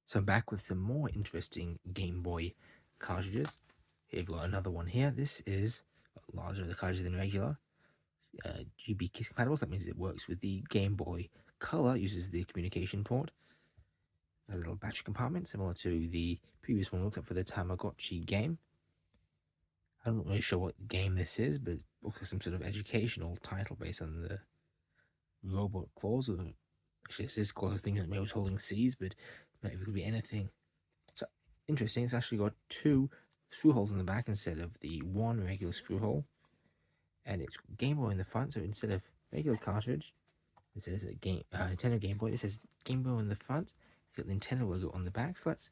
So I'm back with some more interesting Game Boy cartridges. Here we've got another one here. This is larger the cartridge than regular. GB Kiss compatible, so that means it works with the Game Boy Color, uses the communication port. A little battery compartment, similar to the previous one, except for the Tamagotchi game. I'm not really sure what game this is, but it looks like some sort of educational title based on the robot claws. Or actually, this is claws, I think maybe it was holding C's, but maybe it could be anything. So interesting, it's actually got two screw holes in the back instead of the one regular screw hole. And it's Game Boy in the front, so instead of regular cartridge, it says Nintendo Game Boy. It says Game Boy in the front. It's got the Nintendo logo on the back. So let's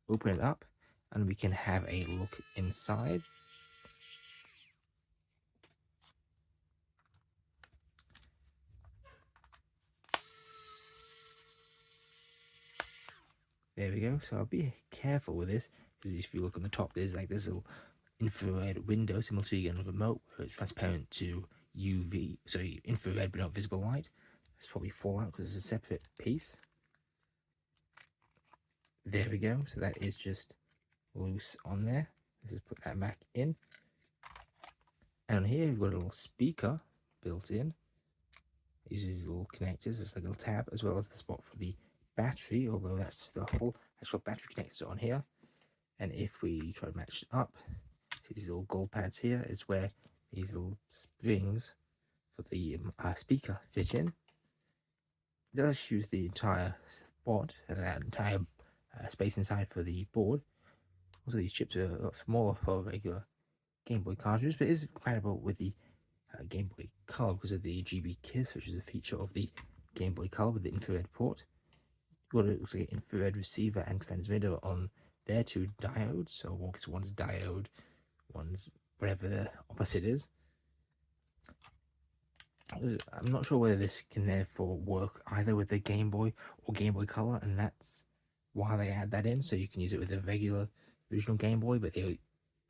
open it up and we can have a look inside. There we go. So I'll be careful with this, because if you look on the top, there's like this little infrared window similar to a remote, where it's transparent to infrared but not visible light. That's probably fallout because it's a separate piece. There we go. So that is just loose on there. Let's just put that back in. And on here we've got a little speaker built in. It uses these little connectors. It's like a little tab, as well as the spot for the battery, although that's the whole actual battery connectors on here. And if we try to match it up, these little gold pads here is where these little springs for the speaker fit in. It does use the entire spot, that entire space inside for the board. Also, these chips are a lot smaller for regular Game Boy cartridges, but it is compatible with the Game Boy Color because of the GB Kiss, which is a feature of the Game Boy Color with the infrared port. You've got also an infrared receiver and transmitter on there, two diodes. So one's diode, one's whatever the opposite is. I'm not sure whether this can therefore work either with the Game Boy or Game Boy Color, and that's why they add that in, so you can use it with the regular original Game Boy, but they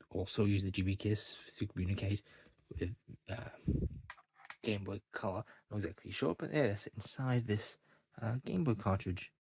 also use the GB Kiss to communicate with Game Boy Color. Not exactly sure, but yeah, that's inside this Game Boy cartridge.